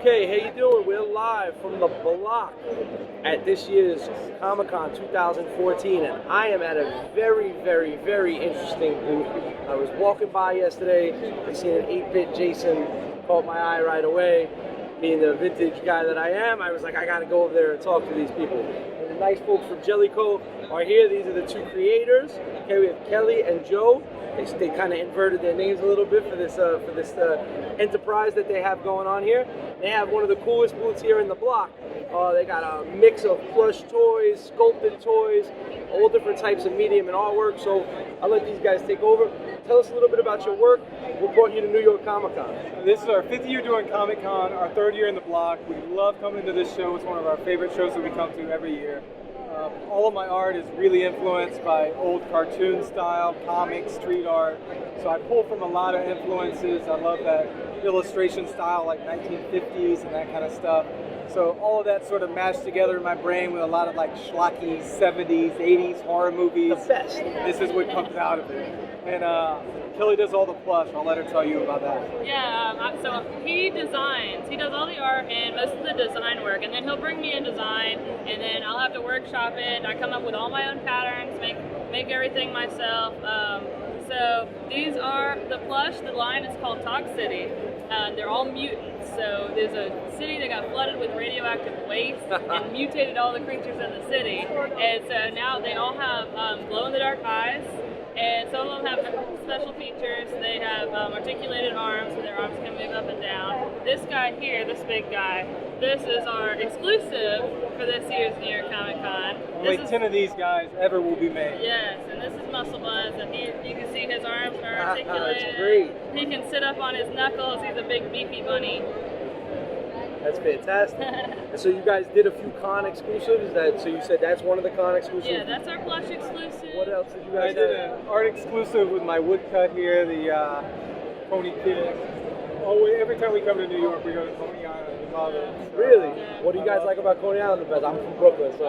Okay, how you doing? We're live from the block at this year's Comic-Con 2014, and I am at a very, very, very interesting booth. I was walking by yesterday, I seen an 8-bit Jason, caught my eye right away. Being the vintage guy that I am, I was like, I gotta go over there and talk to these people. And the nice folks from Jellykoe are here. These are the two creators. Okay, we have Kelly and Joe. They kind of inverted their names a little bit for this enterprise that they have going on here. They have one of the coolest booths here in the block. They got a mix of plush toys, sculpted toys, all different types of medium and artwork. So I'll let these guys take over. Tell us a little bit about your work. What brought you to New York Comic-Con? This is our 5th year doing Comic-Con, our 3rd year in the block. We love coming to this show. It's one of our favorite shows that we come to every year. All of my art is really influenced by old cartoon style, comics, street art. So I pull from a lot of influences. I love that illustration style, like 1950s and that kind of stuff. So all of that sort of mashed together in my brain with a lot of like schlocky 70s, 80s horror movies. The best. This is what comes out of it. And Kelly does all the plush. I'll let her tell you about that. Yeah, so he designs. He does all the art and most of the design work, and then he'll bring me a design, and then I'll have to workshop it. I come up with all my own patterns, make everything myself. So these are the plush. The line is called Talk City. They're all mutants. So there's a city that got flooded with radioactive waste and mutated all the creatures in the city. And so now they all have glow-in-the-dark eyes. And some of them have special features. They have articulated arms, so their arms can move up and down. This guy here, this big guy, this is our exclusive for this year's New York Comic Con. Only 10 of these guys ever will be made. Yes, and this is Muscle Buns, and you can see his arms are articulated. That's great. He can sit up on his knuckles. He's a big beefy bunny. That's fantastic. And so you guys did a few con exclusives. So you said that's one of the con exclusives? Yeah, that's our plush exclusive. What else did you guys I did an art exclusive with my woodcut here, the Coney Kid. Every time we come to New York, we go to Coney Island. We love it. Really? What do you guys like about Coney Island the best? I'm from Brooklyn, so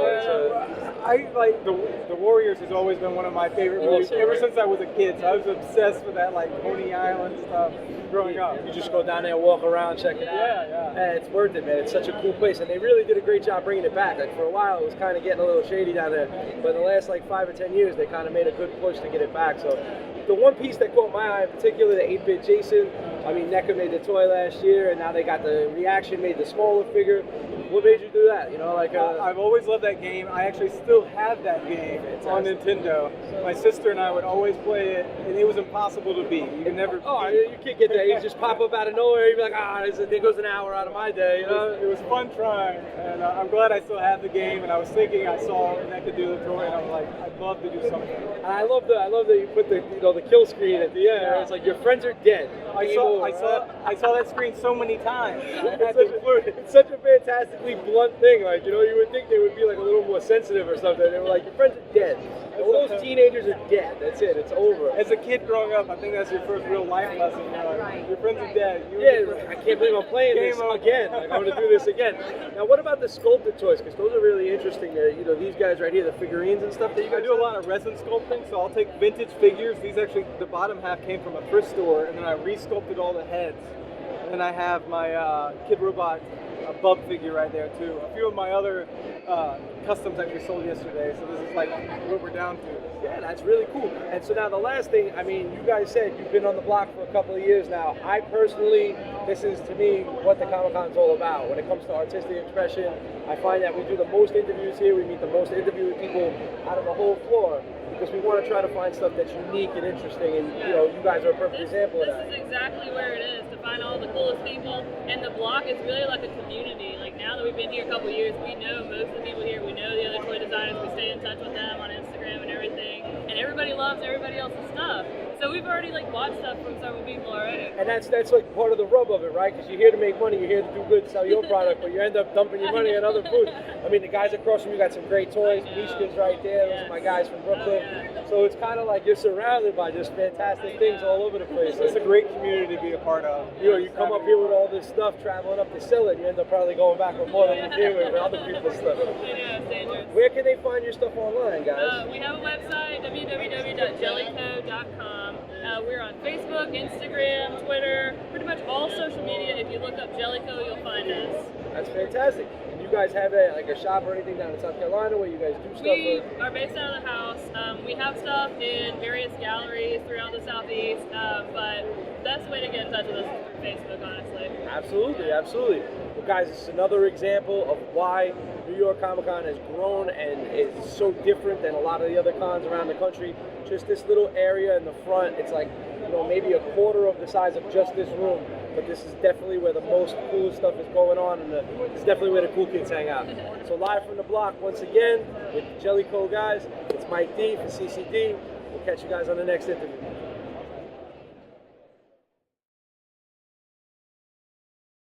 I like the Warriors has always been one of my favorite movies ever since I was a kid. So I was obsessed with that like Coney Island stuff growing up. You just go down there, walk around, check it out. Yeah. And it's worth it, man. It's such a cool place, and they really did a great job bringing it back. Like for a while, it was kind of getting a little shady down there, but in the last like 5 or 10 years, they kind of made a good push to get it back. So the one piece that caught my eye in particular, the 8-bit Jason. I mean, NECA made the toy last year, and now they got the Reaction made the smaller figure. What made you do that? You know, like I've always loved that game. I actually still have that game on Nintendo. My sister and I would always play it, and it was impossible to beat. You can never. Oh, you can't get that. You just pop up out of nowhere. You'd be like, there goes an hour out of my day. You know, it was fun trying, and I'm glad I still have the game. And I was thinking, I saw NECA do the toy, and I was like, I'd love to do something. And I love that you put the the kill screen at the end. Yeah. It's like your friends are dead. I saw that screen so many times. It's such a fantastically blunt thing. Like, you would think they would be like a little more sensitive or something. They were like, your friends are dead. All those teenagers are dead. That's it. It's over. As a kid growing up, I think that's your first real life lesson. Your friends are dead. I can't believe I'm playing this again. Like, I'm going to do this again. Now, what about the sculpted toys? Because those are really interesting. These guys right here, the figurines and stuff that you guys do a lot of resin sculpting. So I'll take vintage figures. These actually, the bottom half came from a thrift store, and then I re-sculpted all the heads. And then I have my Kid Robot bub figure right there too. A few of my other customs actually sold yesterday, so this is like what we're down to. Yeah, that's really cool. And so now the last thing, I mean, you guys said you've been on the block for a couple of years now. I personally, this is to me what the Comic-Con is all about. When it comes to artistic expression, I find that we do the most interviews here. We meet the most interviewing people out of the whole floor, because we want to try to find stuff that's unique and interesting, and you guys are a perfect example of that. This is exactly where it is, to find all the coolest people, and the block is really like a community. Like now that we've been here a couple of years, we know most of the people here, we know the other toy designers, we stay in touch with them on Instagram and everything, and everybody loves everybody else's stuff. So we've already bought stuff from several people already. And that's like part of the rub of it, right? Because you're here to make money, you're here to do good, sell your product, but you end up dumping your money on other food. I mean, the guys across from you got some great toys. Mishka's right there. Those are my guys from Brooklyn. So it's kind of like you're surrounded by just fantastic things all over the place. It's a great community to be a part of. You come up here with all this stuff, traveling up to sell it, you end up probably going back with more than you do with other people's stuff. It's dangerous. Where can they find your stuff online, guys? We have a website, www.jellykoe.com. We're on Facebook, Instagram, Twitter, pretty much all social media. If you look up jellykoe, you'll find us. That's fantastic. And you guys have a shop or anything down in South Carolina where you guys do stuff? We are based out of the house. We have stuff in various galleries throughout the Southeast, but the best way to get in touch with us is through Facebook, honestly. Absolutely, absolutely. Well, guys, this is another example of why New York Comic Con has grown and is so different than a lot of the other cons around the country. Just this little area in the front, it's like, maybe a quarter of the size of just this room. But this is definitely where the most coolest stuff is going on, and it's definitely where the cool kids hang out. So live from the block, once again, with the Jellykoe guys, it's Mike D for CCD. We'll catch you guys on the next interview.